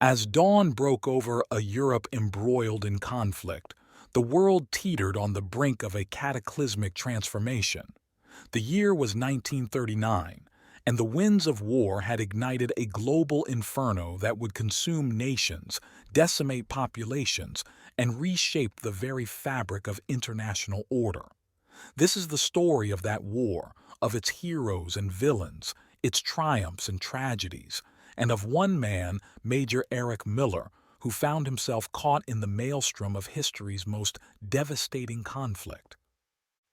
As dawn broke over a Europe embroiled in conflict, the world teetered on the brink of a cataclysmic transformation. The year was 1939, and the winds of war had ignited a global inferno that would consume nations, decimate populations, and reshape the very fabric of international order. This is the story of that war, of its heroes and villains, its triumphs and tragedies, and of one man, Major Erich Müller, who found himself caught in the maelstrom of history's most devastating conflict.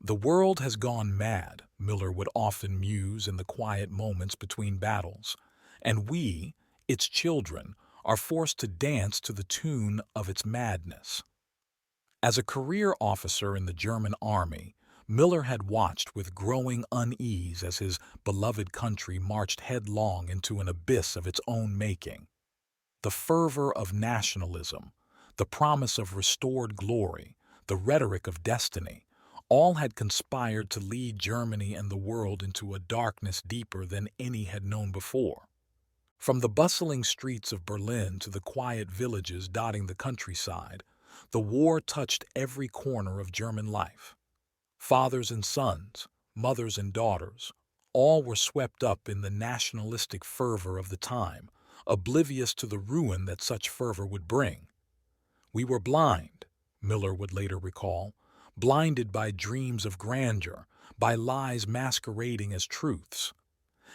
The world has gone mad, Müller would often muse in the quiet moments between battles, and we, its children, are forced to dance to the tune of its madness. As a career officer in the German army, Müller had watched with growing unease as his beloved country marched headlong into an abyss of its own making. The fervor of nationalism, the promise of restored glory, the rhetoric of destiny, all had conspired to lead Germany and the world into a darkness deeper than any had known before. From the bustling streets of Berlin to the quiet villages dotting the countryside, the war touched every corner of German life. Fathers and sons, mothers and daughters, all were swept up in the nationalistic fervor of the time, oblivious to the ruin that such fervor would bring. We were blind, Müller would later recall, blinded by dreams of grandeur, by lies masquerading as truths.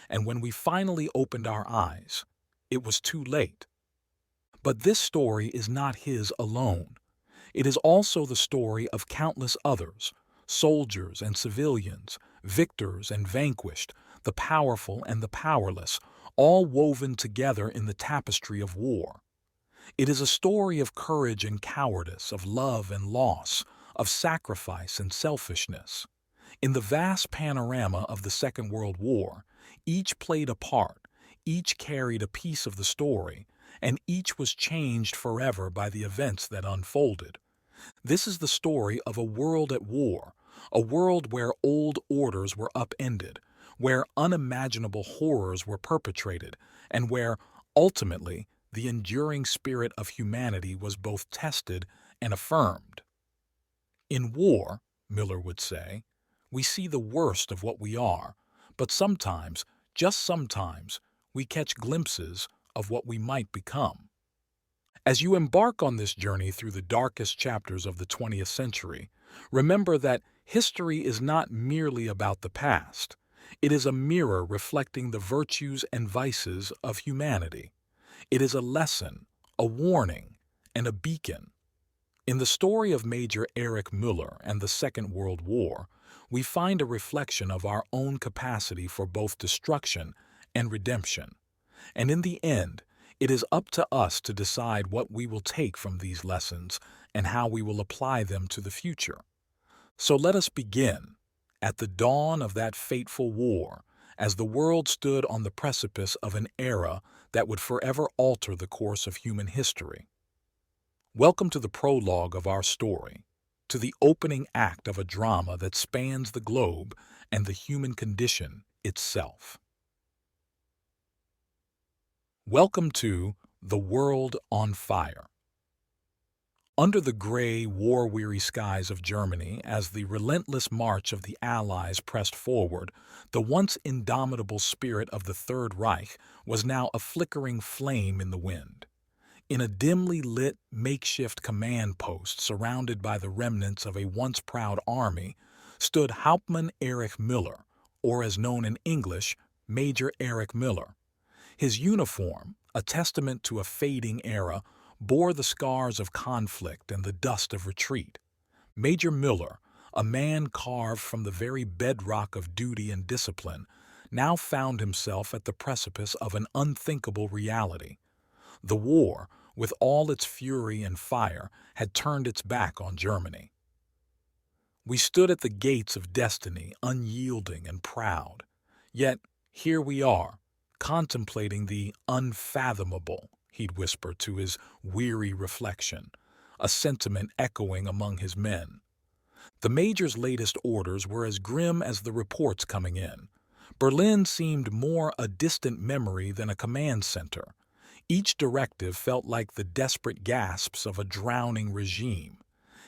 And when we finally opened our eyes, it was too late. But this story is not his alone. It is also the story of countless others, soldiers and civilians, victors and vanquished, the powerful and the powerless, all woven together in the tapestry of war. It is a story of courage and cowardice, of love and loss, of sacrifice and selfishness. In the vast panorama of the Second World War, each played a part, each carried a piece of the story, and each was changed forever by the events that unfolded. This is the story of a world at war, a world where old orders were upended, where unimaginable horrors were perpetrated, and where, ultimately, the enduring spirit of humanity was both tested and affirmed. In war, Müller would say, we see the worst of what we are, but sometimes, just sometimes, we catch glimpses of what we might become. As you embark on this journey through the darkest chapters of the 20th century, remember that history is not merely about the past. It is a mirror reflecting the virtues and vices of humanity. It is a lesson, a warning, and a beacon. In the story of Major Erich Müller and the Second World War, we find a reflection of our own capacity for both destruction and redemption. And in the end, it is up to us to decide what we will take from these lessons and how we will apply them to the future. So let us begin, at the dawn of that fateful war, as the world stood on the precipice of an era that would forever alter the course of human history. Welcome to the prologue of our story, to the opening act of a drama that spans the globe and the human condition itself. Welcome to The World on Fire. Under the gray, war-weary skies of Germany, as the relentless march of the Allies pressed forward, the once indomitable spirit of the Third Reich was now a flickering flame in the wind. In a dimly lit, makeshift command post surrounded by the remnants of a once proud army, stood Hauptmann Erich Müller, or as known in English, Major Erich Müller. His uniform, a testament to a fading era, bore the scars of conflict and the dust of retreat. Major Müller, a man carved from the very bedrock of duty and discipline, now found himself at the precipice of an unthinkable reality. The war, with all its fury and fire, had turned its back on Germany. We stood at the gates of destiny, unyielding and proud. Yet, here we are, contemplating the unfathomable, he'd whisper to his weary reflection, a sentiment echoing among his men. The Major's latest orders were as grim as the reports coming in. Berlin seemed more a distant memory than a command center. Each directive felt like the desperate gasps of a drowning regime.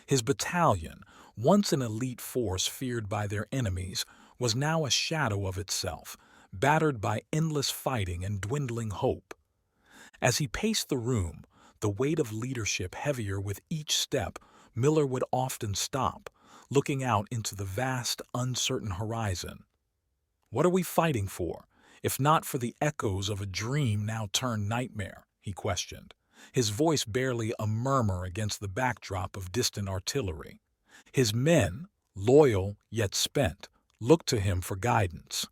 His battalion, once an elite force feared by their enemies, was now a shadow of itself, battered by endless fighting and dwindling hope. As he paced the room, the weight of leadership heavier with each step, Müller would often stop, looking out into the vast, uncertain horizon. What are we fighting for, if not for the echoes of a dream now turned nightmare? He questioned, his voice barely a murmur against the backdrop of distant artillery. His men, loyal yet spent, looked to him for guidance.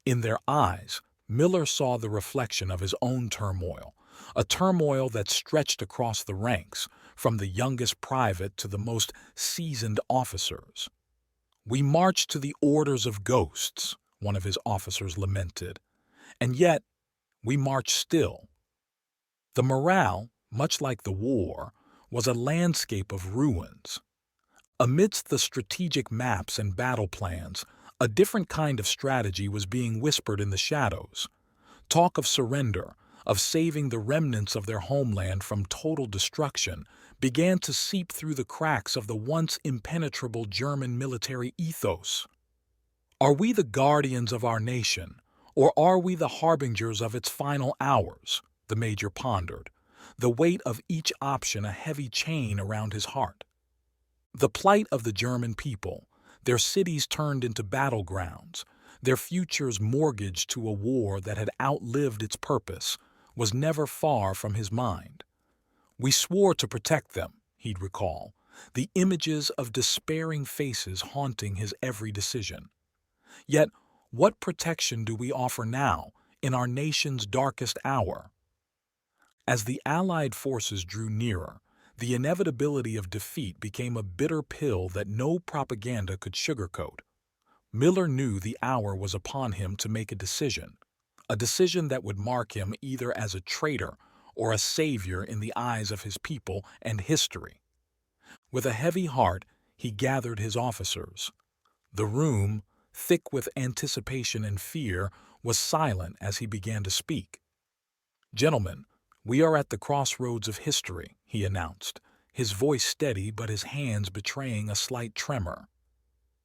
In their eyes, Müller saw the reflection of his own turmoil, a turmoil that stretched across the ranks, from the youngest private to the most seasoned officers. "We march to the orders of ghosts," one of his officers lamented, "and yet we march still." The morale, much like the war, was a landscape of ruins. Amidst the strategic maps and battle plans, a different kind of strategy was being whispered in the shadows. Talk of surrender, of saving the remnants of their homeland from total destruction, began to seep through the cracks of the once impenetrable German military ethos. Are we the guardians of our nation, or are we the harbingers of its final hours? The major pondered, the weight of each option a heavy chain around his heart. The plight of the German people, their cities turned into battlegrounds, their futures mortgaged to a war that had outlived its purpose, was never far from his mind. "We swore to protect them," he'd recall, the images of despairing faces haunting his every decision. Yet, what protection do we offer now, in our nation's darkest hour? As the Allied forces drew nearer, the inevitability of defeat became a bitter pill that no propaganda could sugarcoat. Müller knew the hour was upon him to make a decision that would mark him either as a traitor or a savior in the eyes of his people and history. With a heavy heart, he gathered his officers. The room, thick with anticipation and fear, was silent as he began to speak. "Gentlemen, we are at the crossroads of history," he announced, his voice steady but his hands betraying a slight tremor.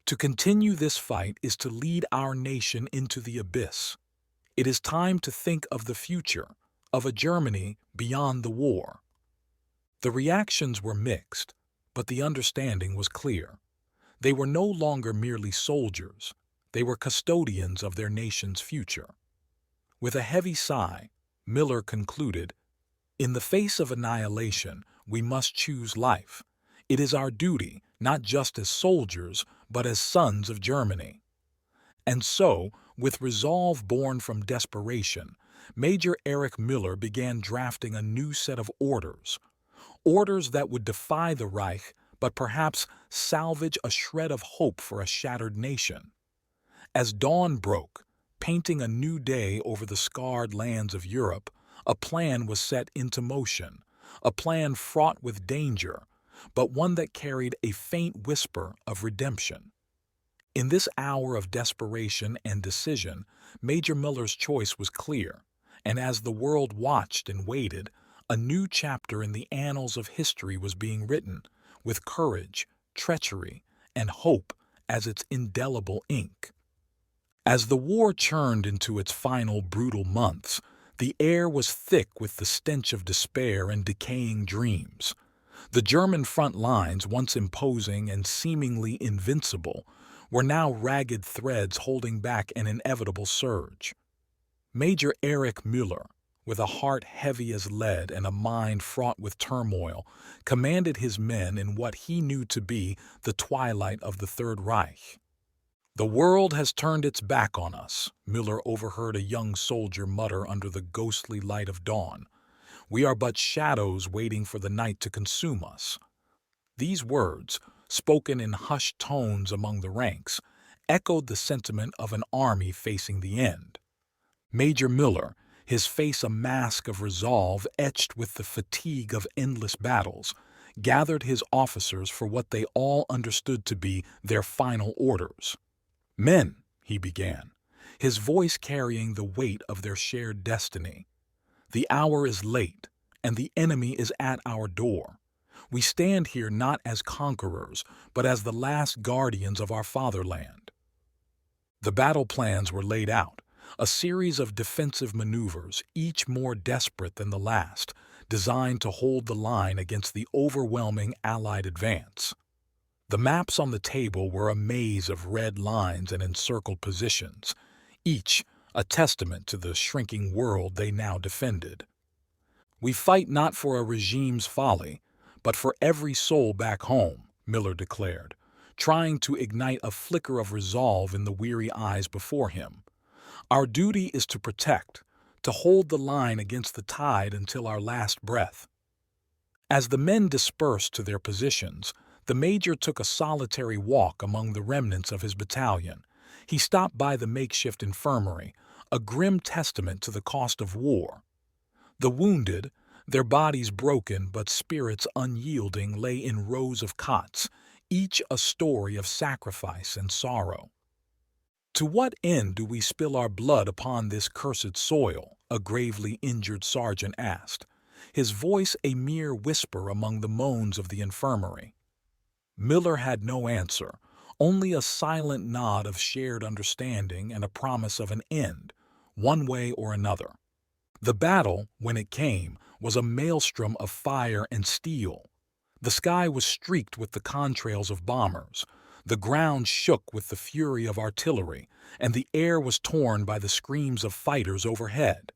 "To continue this fight is to lead our nation into the abyss. It is time to think of the future, of a Germany beyond the war." The reactions were mixed, but the understanding was clear. They were no longer merely soldiers, they were custodians of their nation's future. With a heavy sigh, Müller concluded, "In the face of annihilation, we must choose life. It is our duty, not just as soldiers, but as sons of Germany." And so, with resolve born from desperation, Major Erich Müller began drafting a new set of orders that would defy the Reich, but perhaps salvage a shred of hope for a shattered nation. As dawn broke, painting a new day over the scarred lands of Europe, a plan was set into motion, a plan fraught with danger, but one that carried a faint whisper of redemption. In this hour of desperation and decision, Major Müller's choice was clear, and as the world watched and waited, a new chapter in the annals of history was being written, with courage, treachery, and hope as its indelible ink. As the war churned into its final brutal months, the air was thick with the stench of despair and decaying dreams. The German front lines, once imposing and seemingly invincible, were now ragged threads holding back an inevitable surge. Major Erich Müller, with a heart heavy as lead and a mind fraught with turmoil, commanded his men in what he knew to be the twilight of the Third Reich. "The world has turned its back on us," Müller overheard a young soldier mutter under the ghostly light of dawn. "We are but shadows waiting for the night to consume us." These words, spoken in hushed tones among the ranks, echoed the sentiment of an army facing the end. Major Müller, his face a mask of resolve etched with the fatigue of endless battles, gathered his officers for what they all understood to be their final orders. "Men," he began, his voice carrying the weight of their shared destiny, The hour is late, and the enemy is at our door. We stand here not as conquerors, but as the last guardians of our fatherland. The battle plans were laid out, a series of defensive maneuvers, each more desperate than the last, designed to hold the line against the overwhelming Allied advance. The maps on the table were a maze of red lines and encircled positions, each a testament to the shrinking world they now defended. We fight not for a regime's folly, but for every soul back home, Müller declared, trying to ignite a flicker of resolve in the weary eyes before him. Our duty is to protect, to hold the line against the tide until our last breath. As the men dispersed to their positions, the major took a solitary walk among the remnants of his battalion. He stopped by the makeshift infirmary, a grim testament to the cost of war. The wounded, their bodies broken but spirits unyielding, lay in rows of cots, each a story of sacrifice and sorrow. "To what end do we spill our blood upon this cursed soil?" a gravely injured sergeant asked, his voice a mere whisper among the moans of the infirmary. Müller had no answer, only a silent nod of shared understanding and a promise of an end, one way or another. The battle, when it came, was a maelstrom of fire and steel. The sky was streaked with the contrails of bombers, the ground shook with the fury of artillery, and the air was torn by the screams of fighters overhead.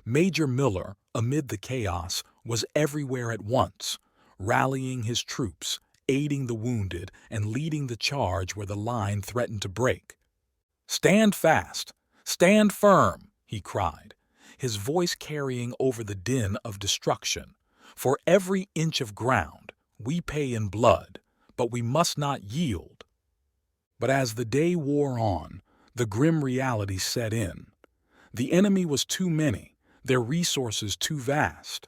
Major Müller, amid the chaos, was everywhere at once, rallying his troops, aiding the wounded, and leading the charge where the line threatened to break. "Stand fast! Stand firm!" he cried, his voice carrying over the din of destruction. "For every inch of ground we pay in blood, but we must not yield." But as the day wore on, the grim reality set in. The enemy was too many, their resources too vast.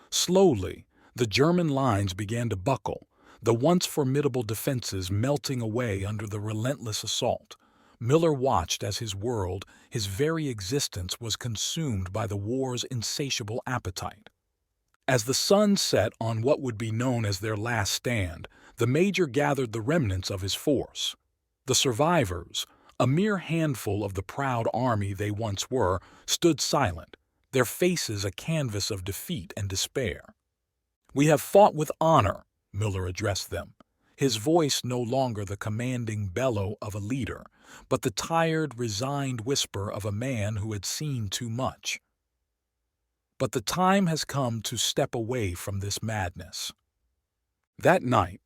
Slowly, the German lines began to buckle, the once formidable defenses melting away under the relentless assault. Müller watched as his world, his very existence, was consumed by the war's insatiable appetite. As the sun set on what would be known as their last stand, the major gathered the remnants of his force. The survivors, a mere handful of the proud army they once were, stood silent, their faces a canvas of defeat and despair. "We have fought with honor," Müller addressed them, his voice no longer the commanding bellow of a leader, but the tired, resigned whisper of a man who had seen too much. "But the time has come to step away from this madness." That night,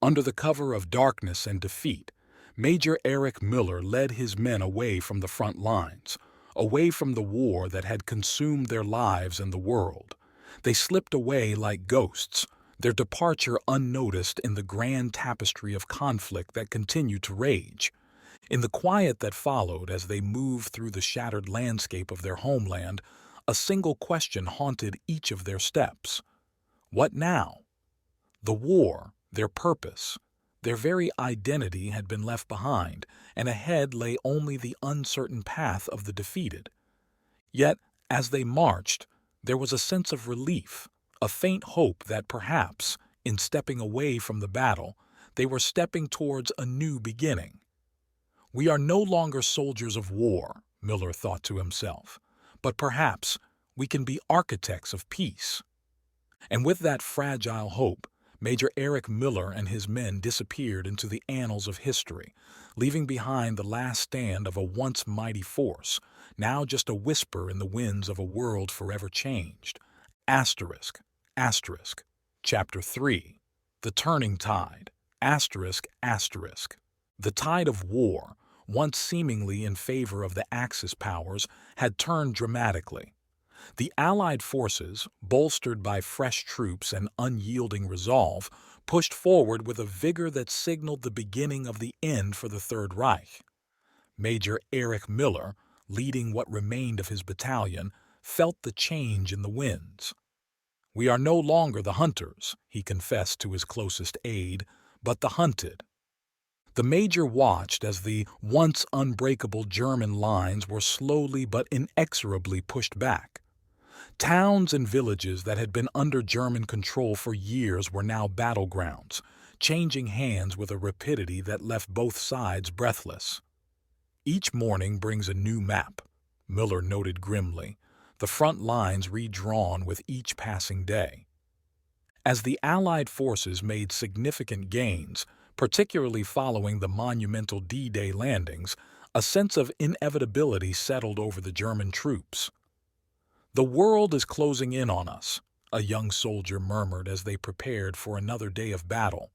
under the cover of darkness and defeat, Major Erich Müller led his men away from the front lines, away from the war that had consumed their lives and the world. They slipped away like ghosts, their departure unnoticed in the grand tapestry of conflict that continued to rage. In the quiet that followed as they moved through the shattered landscape of their homeland, a single question haunted each of their steps. What now? The war, their purpose, their very identity had been left behind, and ahead lay only the uncertain path of the defeated. Yet, as they marched, there was a sense of relief, a faint hope that perhaps, in stepping away from the battle, they were stepping towards a new beginning. "We are no longer soldiers of war," Müller thought to himself, "but perhaps we can be architects of peace." And with that fragile hope, Major Erich Müller and his men disappeared into the annals of history, leaving behind the last stand of a once mighty force, now just a whisper in the winds of a world forever changed. Asterisk, asterisk. Chapter 3. The Turning Tide. Asterisk, asterisk. The tide of war, once seemingly in favor of the Axis powers, had turned dramatically. The Allied forces, bolstered by fresh troops and unyielding resolve, pushed forward with a vigor that signaled the beginning of the end for the Third Reich. Major Erich Müller, leading what remained of his battalion, felt the change in the winds. "We are no longer the hunters," he confessed to his closest aide, "but the hunted." The major watched as the once unbreakable German lines were slowly but inexorably pushed back. Towns and villages that had been under German control for years were now battlegrounds, changing hands with a rapidity that left both sides breathless. Each morning brings a new map, Müller noted grimly, the front lines redrawn with each passing day. As the Allied forces made significant gains, particularly following the monumental D-Day landings, a sense of inevitability settled over the German troops. "The world is closing in on us," a young soldier murmured as they prepared for another day of battle.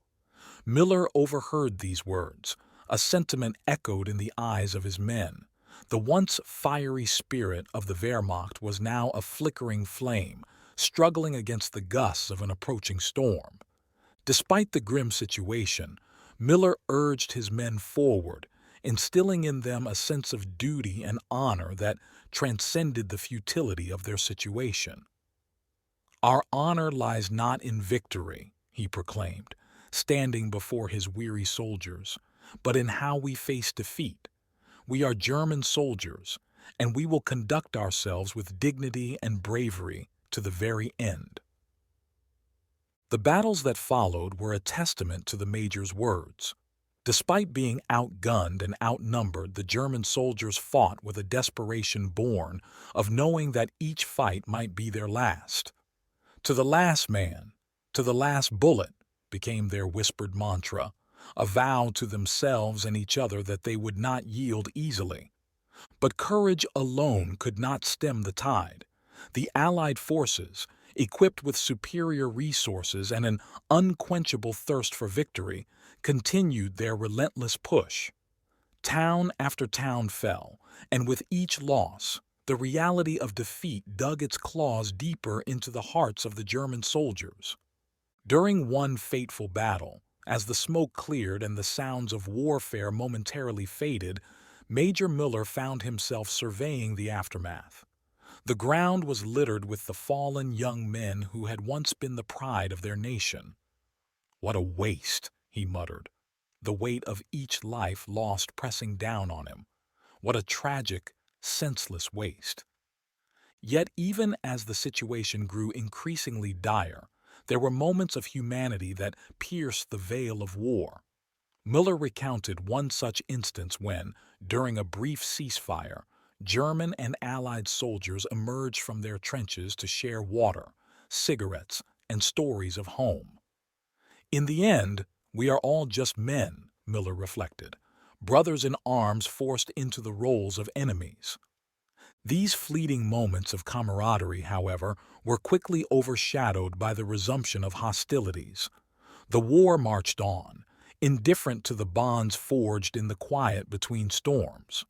Müller overheard these words, a sentiment echoed in the eyes of his men. The once fiery spirit of the Wehrmacht was now a flickering flame, struggling against the gusts of an approaching storm. Despite the grim situation, Müller urged his men forward, instilling in them a sense of duty and honor that transcended the futility of their situation. "Our honor lies not in victory," he proclaimed, standing before his weary soldiers, "but in how we face defeat. We are German soldiers, and we will conduct ourselves with dignity and bravery to the very end." The battles that followed were a testament to the major's words. Despite being outgunned and outnumbered, the German soldiers fought with a desperation born of knowing that each fight might be their last. "To the last man, to the last bullet," became their whispered mantra, a vow to themselves and each other that they would not yield easily. But courage alone could not stem the tide. The Allied forces, equipped with superior resources and an unquenchable thirst for victory, continued their relentless push. Town after town fell, and with each loss, the reality of defeat dug its claws deeper into the hearts of the German soldiers. During one fateful battle, as the smoke cleared and the sounds of warfare momentarily faded, Major Müller found himself surveying the aftermath. The ground was littered with the fallen young men who had once been the pride of their nation. "What a waste," he muttered, the weight of each life lost pressing down on him. What a tragic, senseless waste. Yet even as the situation grew increasingly dire, there were moments of humanity that pierced the veil of war. Müller recounted one such instance when, during a brief ceasefire, German and Allied soldiers emerged from their trenches to share water, cigarettes, and stories of home. "In the end, we are all just men," Müller reflected, "brothers in arms forced into the roles of enemies." These fleeting moments of camaraderie, however, were quickly overshadowed by the resumption of hostilities. The war marched on, indifferent to the bonds forged in the quiet between storms.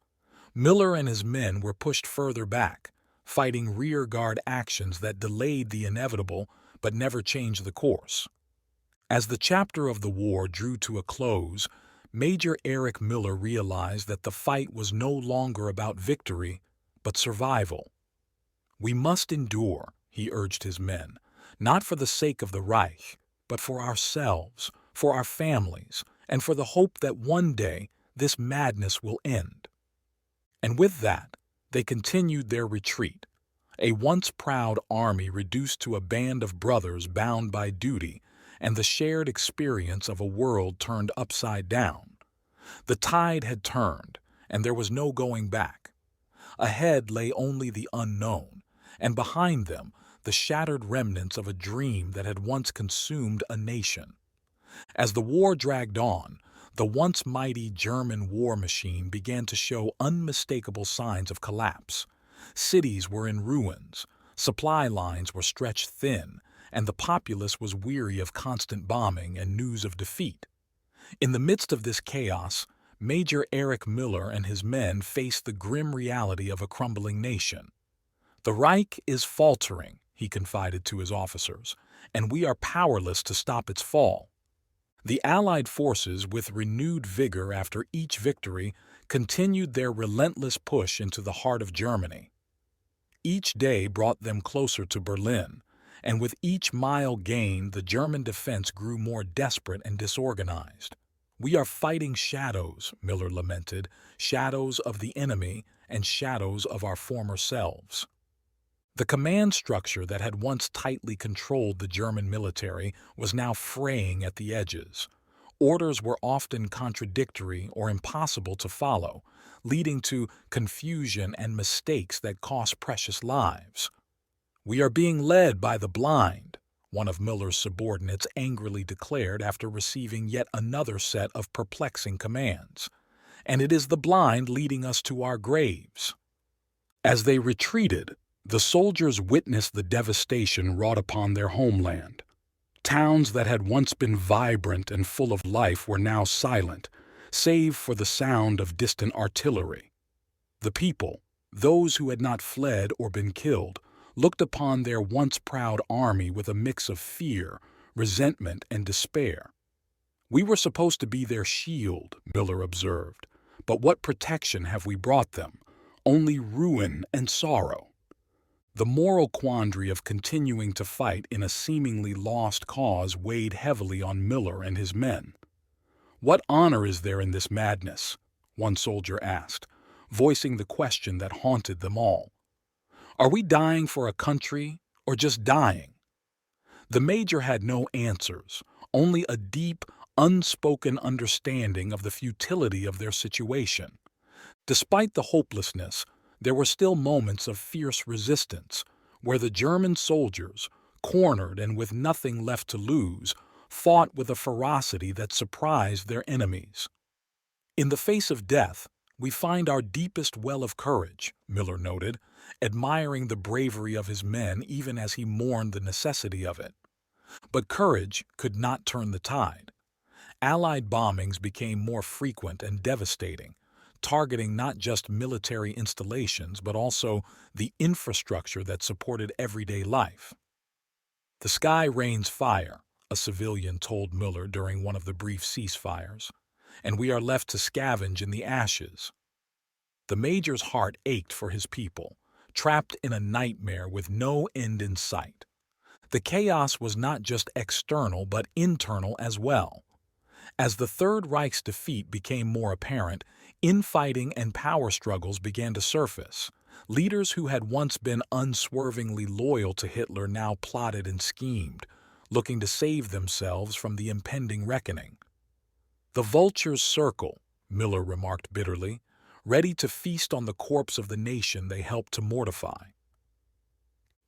Müller and his men were pushed further back, fighting rearguard actions that delayed the inevitable but never changed the course. As the chapter of the war drew to a close, Major Erich Müller realized that the fight was no longer about victory, but survival. "We must endure," he urged his men, "not for the sake of the Reich, but for ourselves, for our families, and for the hope that one day this madness will end." And with that, they continued their retreat, a once proud army reduced to a band of brothers bound by duty and the shared experience of a world turned upside down. The tide had turned, and there was no going back. Ahead lay only the unknown, and behind them the shattered remnants of a dream that had once consumed a nation. As the war dragged on, the once mighty German war machine began to show unmistakable signs of collapse. Cities were in ruins, supply lines were stretched thin, and the populace was weary of constant bombing and news of defeat. In the midst of this chaos, Major Erich Müller and his men faced the grim reality of a crumbling nation. "The Reich is faltering," he confided to his officers, "and we are powerless to stop its fall." The Allied forces, with renewed vigor after each victory, continued their relentless push into the heart of Germany. Each day brought them closer to Berlin, and with each mile gained, the German defense grew more desperate and disorganized. "We are fighting shadows," Müller lamented, "shadows of the enemy and shadows of our former selves." The command structure that had once tightly controlled the German military was now fraying at the edges. Orders were often contradictory or impossible to follow, leading to confusion and mistakes that cost precious lives. "We are being led by the blind," one of Müller's subordinates angrily declared after receiving yet another set of perplexing commands. "And it is the blind leading us to our graves." As they retreated, the soldiers witnessed the devastation wrought upon their homeland. Towns that had once been vibrant and full of life were now silent, save for the sound of distant artillery. The people, those who had not fled or been killed, looked upon their once proud army with a mix of fear, resentment, and despair. "We were supposed to be their shield," Müller observed, "but what protection have we brought them? Only ruin and sorrow." The moral quandary of continuing to fight in a seemingly lost cause weighed heavily on Müller and his men. "What honor is there in this madness?" one soldier asked, voicing the question that haunted them all. "Are we dying for a country or just dying?" The major had no answers, only a deep, unspoken understanding of the futility of their situation. Despite the hopelessness, there were still moments of fierce resistance, where the German soldiers, cornered and with nothing left to lose, fought with a ferocity that surprised their enemies. "In the face of death, we find our deepest well of courage," Müller noted, admiring the bravery of his men even as he mourned the necessity of it. But courage could not turn the tide. Allied bombings became more frequent and devastating, targeting not just military installations but also the infrastructure that supported everyday life. "The sky rains fire," a civilian told Müller during one of the brief ceasefires, "and we are left to scavenge in the ashes." The major's heart ached for his people, trapped in a nightmare with no end in sight. The chaos was not just external but internal as well. As the Third Reich's defeat became more apparent, infighting and power struggles began to surface. Leaders who had once been unswervingly loyal to Hitler now plotted and schemed, looking to save themselves from the impending reckoning. "The vultures circle," Müller remarked bitterly, "ready to feast on the corpse of the nation they helped to mortify."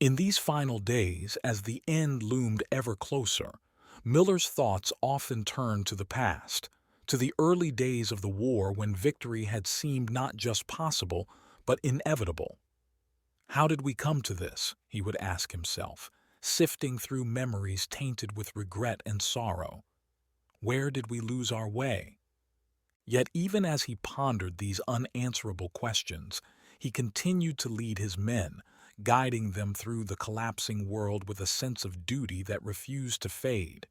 In these final days, as the end loomed ever closer, Müller's thoughts often turned to the past, to the early days of the war when victory had seemed not just possible, but inevitable. "How did we come to this?" he would ask himself, sifting through memories tainted with regret and sorrow. "Where did we lose our way?" Yet even as he pondered these unanswerable questions, he continued to lead his men, guiding them through the collapsing world with a sense of duty that refused to fade.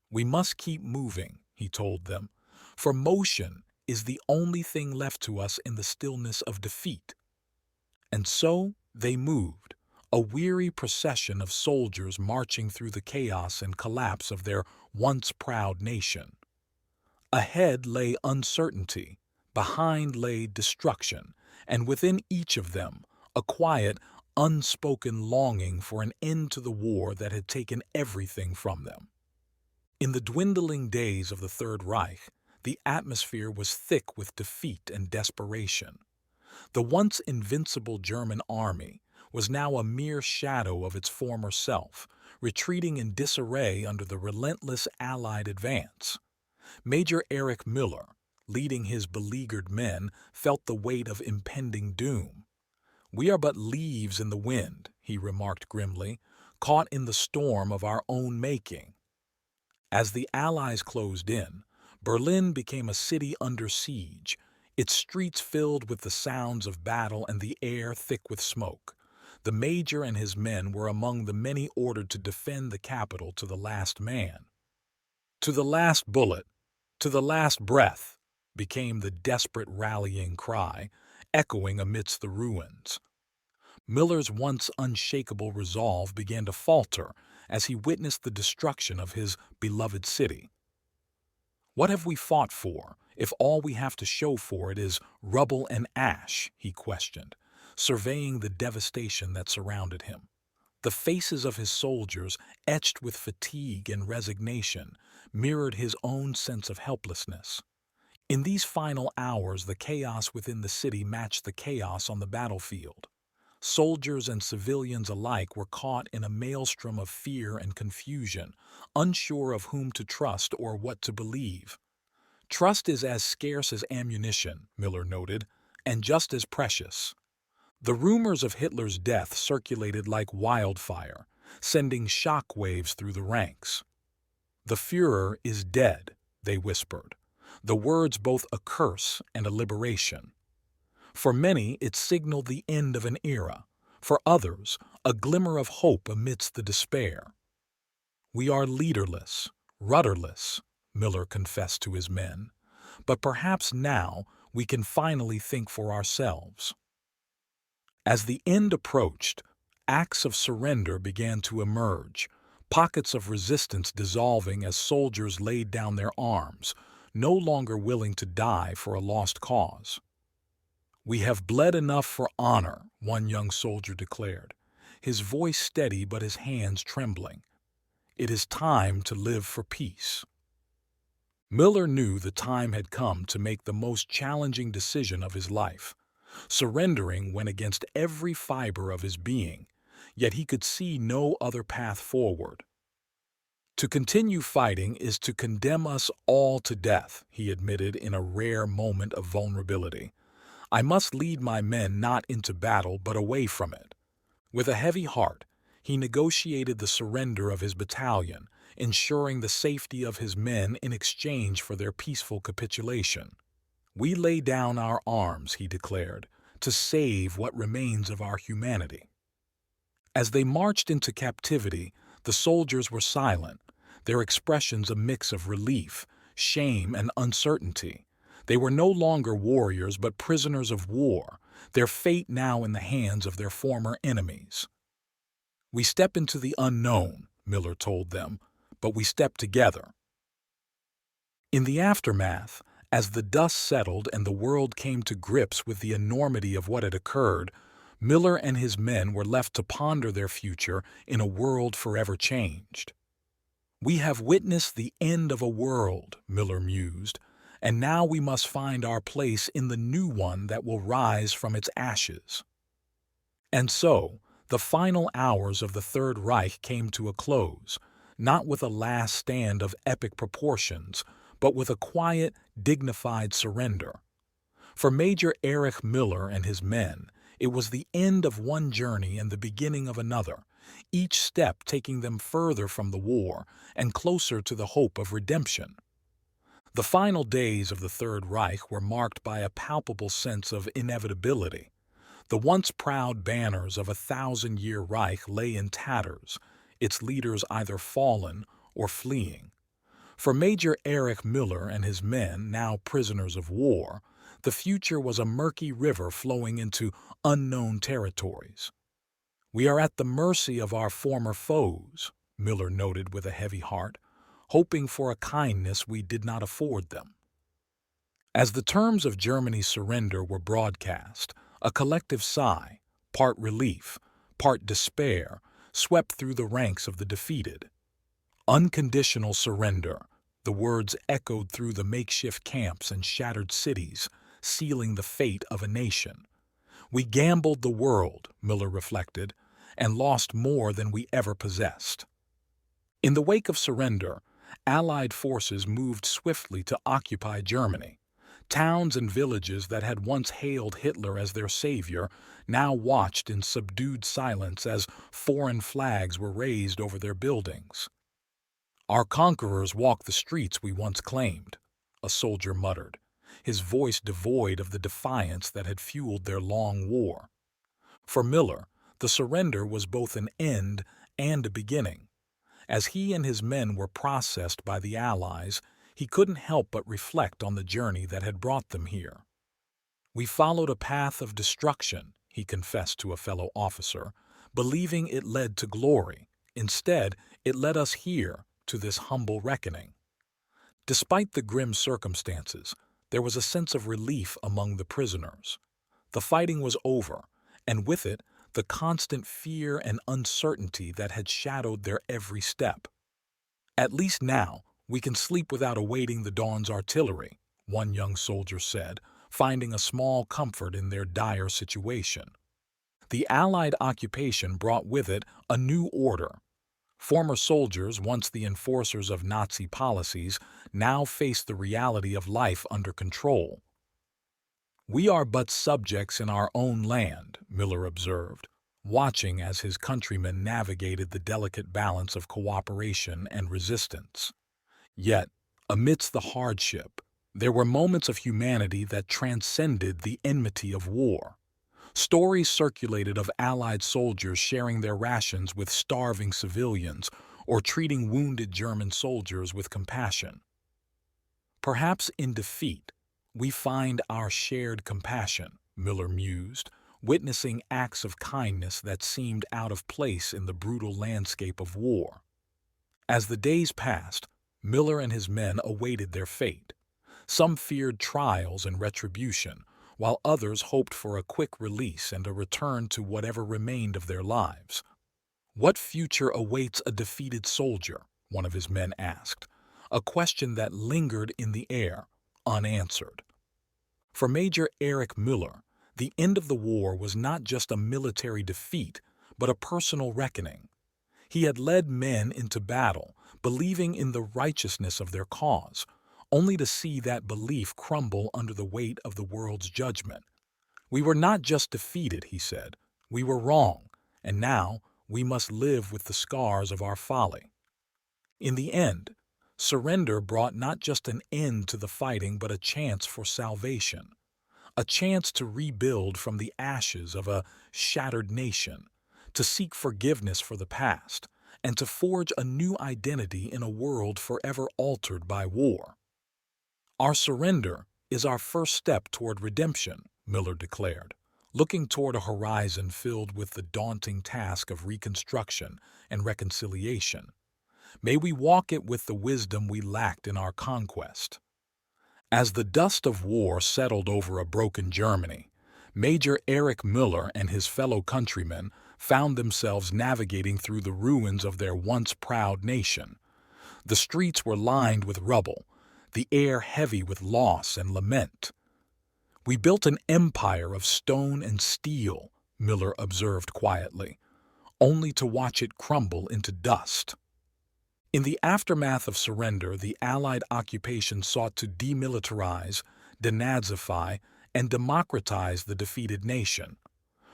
"We must keep moving," he told them, "for motion is the only thing left to us in the stillness of defeat." And so they moved, a weary procession of soldiers marching through the chaos and collapse of their once proud nation. Ahead lay uncertainty, behind lay destruction, and within each of them a quiet, unspoken longing for an end to the war that had taken everything from them. In the dwindling days of the Third Reich, the atmosphere was thick with defeat and desperation. The once invincible German army was now a mere shadow of its former self, retreating in disarray under the relentless Allied advance. Major Erich Müller, leading his beleaguered men, felt the weight of impending doom. "We are but leaves in the wind," he remarked grimly, "caught in the storm of our own making." As the Allies closed in, Berlin became a city under siege, its streets filled with the sounds of battle and the air thick with smoke. The major and his men were among the many ordered to defend the capital to the last man. "To the last bullet, to the last breath," became the desperate rallying cry, echoing amidst the ruins. Müller's once unshakable resolve began to falter as he witnessed the destruction of his beloved city. "What have we fought for, if all we have to show for it is rubble and ash?" he questioned, surveying the devastation that surrounded him. The faces of his soldiers, etched with fatigue and resignation, mirrored his own sense of helplessness. In these final hours, the chaos within the city matched the chaos on the battlefield. Soldiers and civilians alike were caught in a maelstrom of fear and confusion, unsure of whom to trust or what to believe. Trust is as scarce as ammunition, Müller noted, and just as precious. The rumors of Hitler's death circulated like wildfire, sending shock waves through the ranks. "The Führer is dead," they whispered, the words both a curse and a liberation. For many, it signaled the end of an era. For others, a glimmer of hope amidst the despair. "We are leaderless, rudderless," Müller confessed to his men, "but perhaps now we can finally think for ourselves." As the end approached, acts of surrender began to emerge, pockets of resistance dissolving as soldiers laid down their arms, no longer willing to die for a lost cause. "We have bled enough for honor," one young soldier declared, his voice steady but his hands trembling. "It is time to live for peace." Müller knew the time had come to make the most challenging decision of his life. Surrendering went against every fiber of his being, yet he could see no other path forward. "To continue fighting is to condemn us all to death," he admitted in a rare moment of vulnerability. "I must lead my men not into battle but away from it." With a heavy heart, he negotiated the surrender of his battalion, ensuring the safety of his men in exchange for their peaceful capitulation. "We lay down our arms," he declared, "to save what remains of our humanity." As they marched into captivity, the soldiers were silent, their expressions a mix of relief, shame, and uncertainty. They were no longer warriors but prisoners of war, their fate now in the hands of their former enemies. "We step into the unknown," Müller told them, "but we step together." In the aftermath, as the dust settled and the world came to grips with the enormity of what had occurred, Müller and his men were left to ponder their future in a world forever changed. "We have witnessed the end of a world," Müller mused, "and now we must find our place in the new one that will rise from its ashes." And so, the final hours of the Third Reich came to a close, not with a last stand of epic proportions, but with a quiet, dignified surrender. For Major Erich Müller and his men, it was the end of one journey and the beginning of another, each step taking them further from the war and closer to the hope of redemption. The final days of the Third Reich were marked by a palpable sense of inevitability. The once proud banners of a 1,000-year Reich lay in tatters, its leaders either fallen or fleeing. For Major Erich Müller and his men, now prisoners of war, the future was a murky river flowing into unknown territories. "We are at the mercy of our former foes," Müller noted with a heavy heart, hoping for a kindness we did not afford them. As the terms of Germany's surrender were broadcast, a collective sigh, part relief, part despair, swept through the ranks of the defeated. Unconditional surrender, the words echoed through the makeshift camps and shattered cities, sealing the fate of a nation. "We gambled the world," Müller reflected, "and lost more than we ever possessed." In the wake of surrender, Allied forces moved swiftly to occupy Germany. Towns and villages that had once hailed Hitler as their savior now watched in subdued silence as foreign flags were raised over their buildings. "Our conquerors walk the streets we once claimed," a soldier muttered, his voice devoid of the defiance that had fueled their long war. For Müller, the surrender was both an end and a beginning. As he and his men were processed by the Allies, he couldn't help but reflect on the journey that had brought them here. "We followed a path of destruction," he confessed to a fellow officer, "believing it led to glory. Instead, it led us here, to this humble reckoning." Despite the grim circumstances, there was a sense of relief among the prisoners. The fighting was over, and with it, the constant fear and uncertainty that had shadowed their every step. "At least now, we can sleep without awaiting the dawn's artillery," one young soldier said, finding a small comfort in their dire situation. The Allied occupation brought with it a new order. Former soldiers, once the enforcers of Nazi policies, now faced the reality of life under control. "We are but subjects in our own land," Müller observed, watching as his countrymen navigated the delicate balance of cooperation and resistance. Yet, amidst the hardship, there were moments of humanity that transcended the enmity of war. Stories circulated of Allied soldiers sharing their rations with starving civilians or treating wounded German soldiers with compassion. "Perhaps in defeat, we find our shared compassion," Müller mused, witnessing acts of kindness that seemed out of place in the brutal landscape of war. As the days passed, Müller and his men awaited their fate. Some feared trials and retribution, while others hoped for a quick release and a return to whatever remained of their lives. "What future awaits a defeated soldier?" one of his men asked, a question that lingered in the air, unanswered. For Major Erich Müller, the end of the war was not just a military defeat, but a personal reckoning. He had led men into battle, believing in the righteousness of their cause, only to see that belief crumble under the weight of the world's judgment. "We were not just defeated," he said. "We were wrong, and now we must live with the scars of our folly." In the end, surrender brought not just an end to the fighting but a chance for salvation, a chance to rebuild from the ashes of a shattered nation, to seek forgiveness for the past, and to forge a new identity in a world forever altered by war. "Our surrender is our first step toward redemption," Müller declared, looking toward a horizon filled with the daunting task of reconstruction and reconciliation. "May we walk it with the wisdom we lacked in our conquest." As the dust of war settled over a broken Germany, Major Erich Müller and his fellow countrymen found themselves navigating through the ruins of their once proud nation. The streets were lined with rubble, the air heavy with loss and lament. "We built an empire of stone and steel," Müller observed quietly, "only to watch it crumble into dust." In the aftermath of surrender, the Allied occupation sought to demilitarize, denazify, and democratize the defeated nation.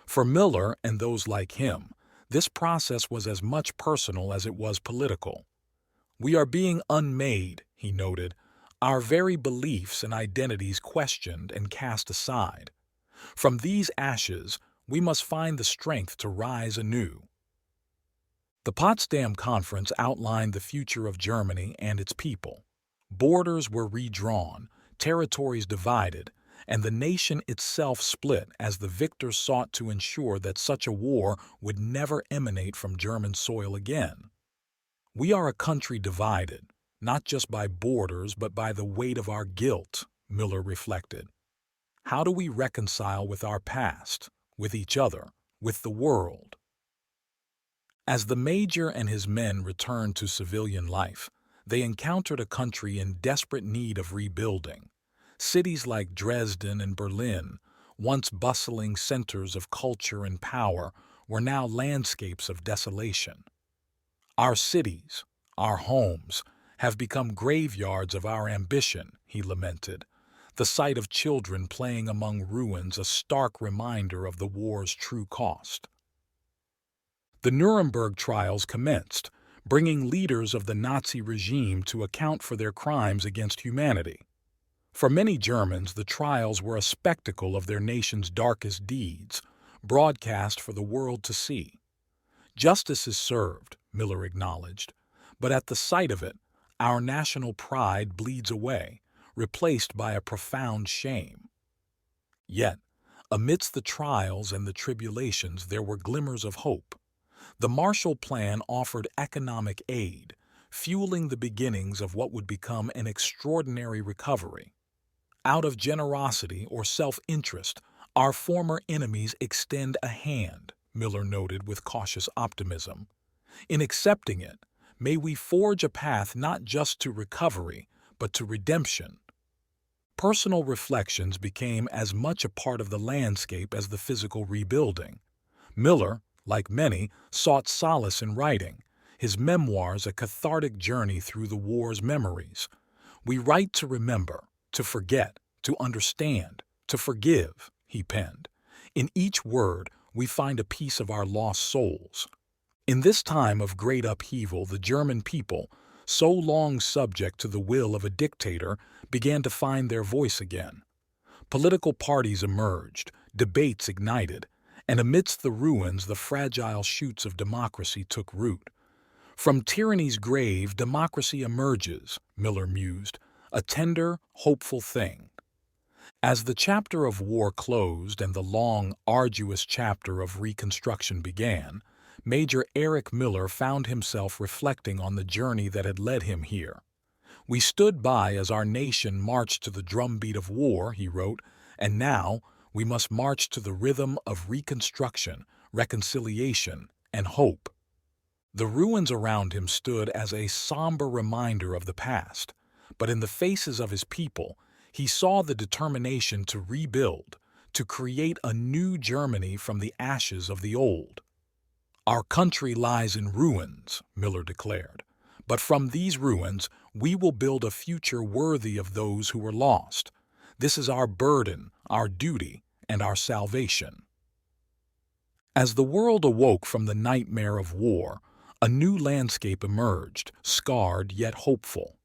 For Müller and those like him, this process was as much personal as it was political. "We are being unmade," he noted, "our very beliefs and identities questioned and cast aside. From these ashes, we must find the strength to rise anew." The Potsdam Conference outlined the future of Germany and its people. Borders were redrawn, territories divided, and the nation itself split as the victors sought to ensure that such a war would never emanate from German soil again. "We are a country divided, not just by borders but by the weight of our guilt," Müller reflected. "How do we reconcile with our past, with each other, with the world?" As the Major and his men returned to civilian life, they encountered a country in desperate need of rebuilding. Cities like Dresden and Berlin, once bustling centers of culture and power, were now landscapes of desolation. "Our cities, our homes, have become graveyards of our ambition," he lamented, the sight of children playing among ruins a stark reminder of the war's true cost. The Nuremberg trials commenced, bringing leaders of the Nazi regime to account for their crimes against humanity. For many Germans, the trials were a spectacle of their nation's darkest deeds, broadcast for the world to see. "Justice is served," Müller acknowledged, "but at the sight of it, our national pride bleeds away, replaced by a profound shame." Yet, amidst the trials and the tribulations, there were glimmers of hope. The Marshall Plan offered economic aid, fueling the beginnings of what would become an extraordinary recovery. Out of generosity or self-interest, Our former enemies extend a hand, Müller noted with cautious optimism. In accepting it, may we forge a path not just to recovery, but to redemption. Personal reflections became as much a part of the landscape as the physical rebuilding. Müller, like many, sought solace in writing, his memoirs a cathartic journey through the war's memories. We write to remember, to forget, to understand, to forgive, he penned. In each word, we find a piece of our lost souls. In this time of great upheaval, the German people, so long subject to the will of a dictator, began to find their voice again. Political parties emerged, debates ignited, and amidst the ruins the fragile shoots of democracy took root. From tyranny's grave, democracy emerges, Müller mused, a tender, hopeful thing. As the chapter of war closed and the long, arduous chapter of reconstruction began, Major Erich Müller found himself reflecting on the journey that had led him here. "We stood by as our nation marched to the drumbeat of war," he wrote, "and now we must march to the rhythm of reconstruction, reconciliation, and hope." The ruins around him stood as a somber reminder of the past, but in the faces of his people, he saw the determination to rebuild, to create a new Germany from the ashes of the old. "Our country lies in ruins," Müller declared, "but from these ruins we will build a future worthy of those who were lost. This is our burden, our duty, and our salvation." As the world awoke from the nightmare of war, a new landscape emerged, scarred yet hopeful.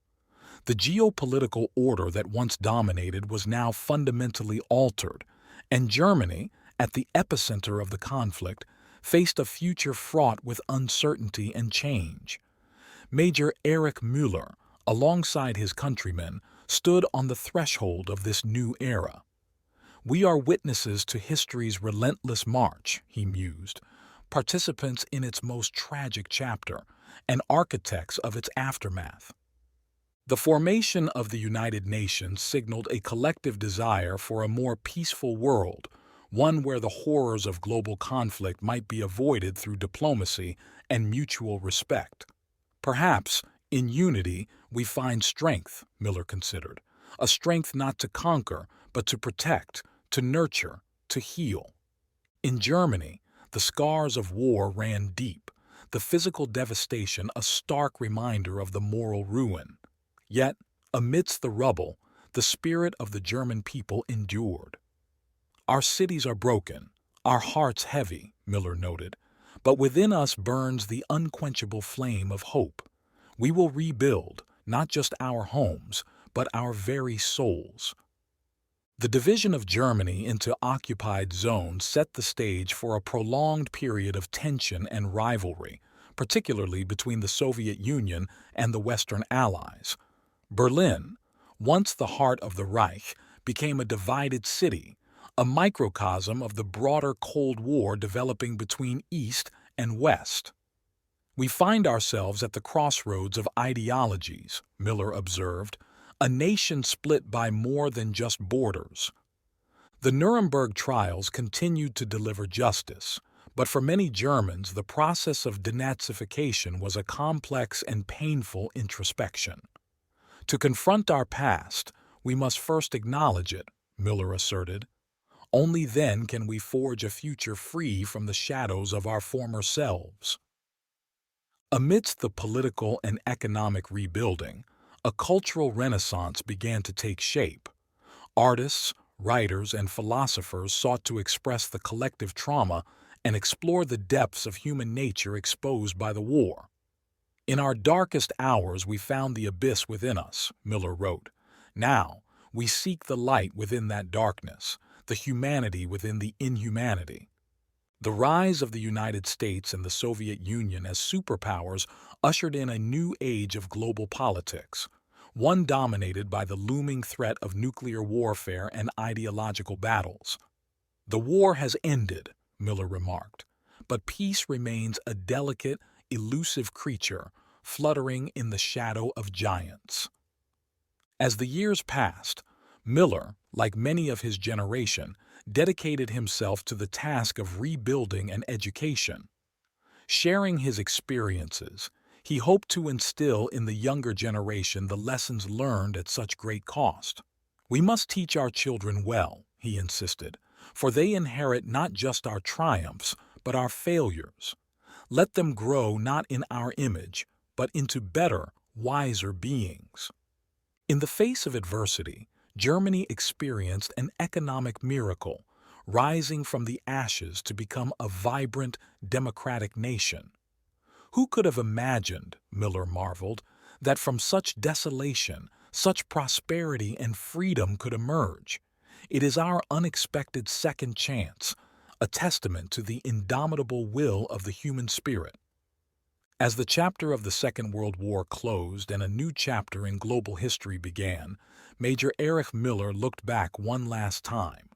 The geopolitical order that once dominated was now fundamentally altered, and Germany, at the epicenter of the conflict, faced a future fraught with uncertainty and change. Major Erich Müller, alongside his countrymen, stood on the threshold of this new era. "We are witnesses to history's relentless march," he mused, "participants in its most tragic chapter, and architects of its aftermath." The formation of the United Nations signaled a collective desire for a more peaceful world, one where the horrors of global conflict might be avoided through diplomacy and mutual respect. "Perhaps, in unity, we find strength," Müller considered, "a strength not to conquer, but to protect, to nurture, to heal." In Germany, the scars of war ran deep, the physical devastation a stark reminder of the moral ruin. Yet, amidst the rubble, the spirit of the German people endured. "Our cities are broken, our hearts heavy," Müller noted, "but within us burns the unquenchable flame of hope. We will rebuild, not just our homes, but our very souls." The division of Germany into occupied zones set the stage for a prolonged period of tension and rivalry, particularly between the Soviet Union and the Western Allies. Berlin, once the heart of the Reich, became a divided city, a microcosm of the broader Cold War developing between East and West. "We find ourselves at the crossroads of ideologies," Müller observed, "a nation split by more than just borders." The Nuremberg trials continued to deliver justice, but for many Germans the process of denazification was a complex and painful introspection. "To confront our past, we must first acknowledge it," Müller asserted. "Only then can we forge a future free from the shadows of our former selves." Amidst the political and economic rebuilding, a cultural renaissance began to take shape. Artists, writers, and philosophers sought to express the collective trauma and explore the depths of human nature exposed by the war. "In our darkest hours we found the abyss within us," Müller wrote. "Now, we seek the light within that darkness, the humanity within the inhumanity." The rise of the United States and the Soviet Union as superpowers ushered in a new age of global politics, one dominated by the looming threat of nuclear warfare and ideological battles. "The war has ended," Müller remarked, "but peace remains a delicate, elusive creature fluttering in the shadow of giants." As the years passed, Müller, like many of his generation, dedicated himself to the task of rebuilding and education. Sharing his experiences, he hoped to instill in the younger generation the lessons learned at such great cost. "We must teach our children well," he insisted, "for they inherit not just our triumphs, but our failures. Let them grow not in our image, but into better, wiser beings." In the face of adversity, Germany experienced an economic miracle, rising from the ashes to become a vibrant, democratic nation. Who could have imagined, Müller marveled, that from such desolation, such prosperity and freedom could emerge? It is our unexpected second chance, a testament to the indomitable will of the human spirit. As the chapter of the Second World War closed and a new chapter in global history began, Major Erich Müller looked back one last time.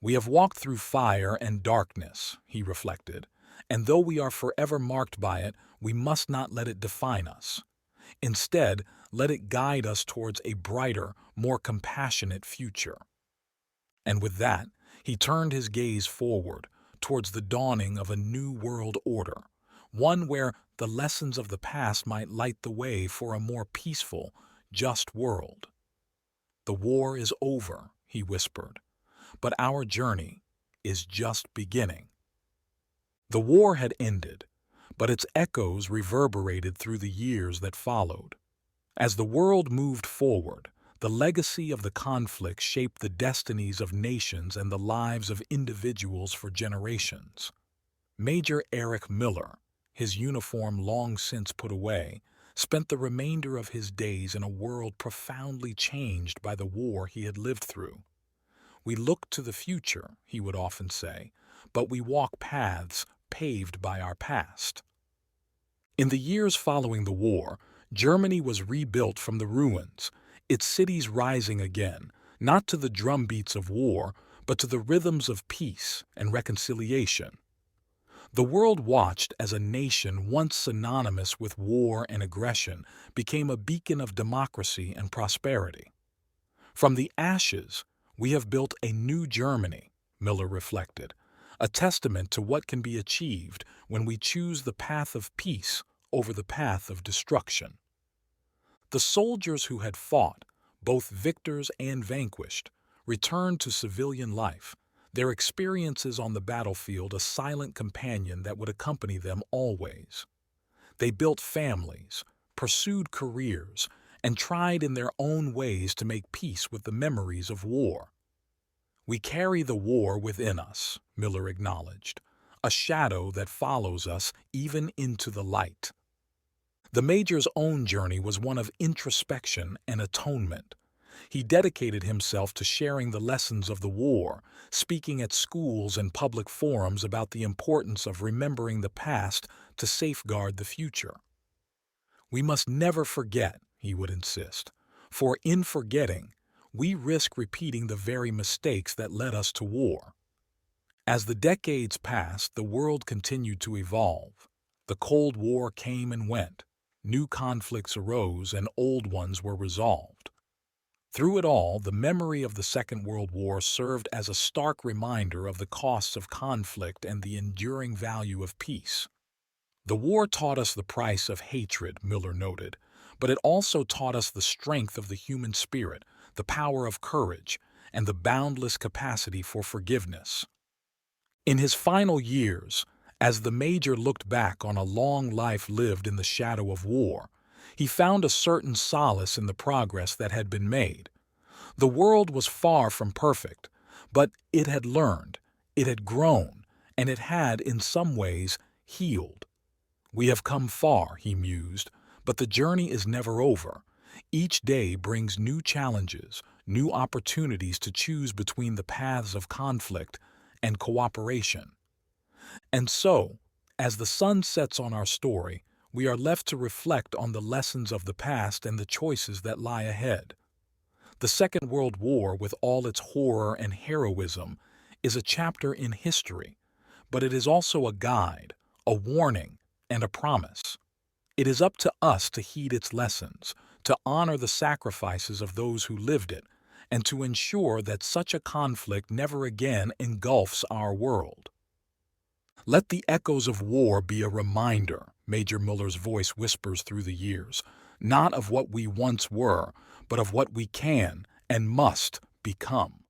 "We have walked through fire and darkness," he reflected, "and though we are forever marked by it, we must not let it define us. Instead, let it guide us towards a brighter, more compassionate future." And with that, he turned his gaze forward, towards the dawning of a new world order, one where the lessons of the past might light the way for a more peaceful, just world. "The war is over," he whispered, "but our journey is just beginning." The war had ended, but its echoes reverberated through the years that followed. As the world moved forward, the legacy of the conflict shaped the destinies of nations and the lives of individuals for generations. Major Erich Müller, his uniform long since put away, spent the remainder of his days in a world profoundly changed by the war he had lived through. "We look to the future," he would often say, "but we walk paths paved by our past." In the years following the war, Germany was rebuilt from the ruins, its cities rising again, not to the drumbeats of war, but to the rhythms of peace and reconciliation. The world watched as a nation once synonymous with war and aggression became a beacon of democracy and prosperity. "From the ashes, we have built a new Germany," Müller reflected, "a testament to what can be achieved when we choose the path of peace over the path of destruction." The soldiers who had fought, both victors and vanquished, returned to civilian life, their experiences on the battlefield a silent companion that would accompany them always. They built families, pursued careers, and tried in their own ways to make peace with the memories of war. "We carry the war within us," Müller acknowledged, "a shadow that follows us even into the light." The Major's own journey was one of introspection and atonement. He dedicated himself to sharing the lessons of the war, speaking at schools and public forums about the importance of remembering the past to safeguard the future. "We must never forget," he would insist, "for in forgetting, we risk repeating the very mistakes that led us to war." As the decades passed, the world continued to evolve. The Cold War came and went. New conflicts arose and old ones were resolved. Through it all, the memory of the Second World War served as a stark reminder of the costs of conflict and the enduring value of peace. "The war taught us the price of hatred," Müller noted, "but it also taught us the strength of the human spirit, the power of courage, and the boundless capacity for forgiveness." In his final years, as the Major looked back on a long life lived in the shadow of war, he found a certain solace in the progress that had been made. The world was far from perfect, but it had learned, it had grown, and it had, in some ways, healed. "We have come far," he mused, "but the journey is never over. Each day brings new challenges, new opportunities to choose between the paths of conflict and cooperation." And so, as the sun sets on our story, we are left to reflect on the lessons of the past and the choices that lie ahead. The Second World War, with all its horror and heroism, is a chapter in history, but it is also a guide, a warning, and a promise. It is up to us to heed its lessons, to honor the sacrifices of those who lived it, and to ensure that such a conflict never again engulfs our world. Let the echoes of war be a reminder, Major Müller's voice whispers through the years, not of what we once were, but of what we can and must become.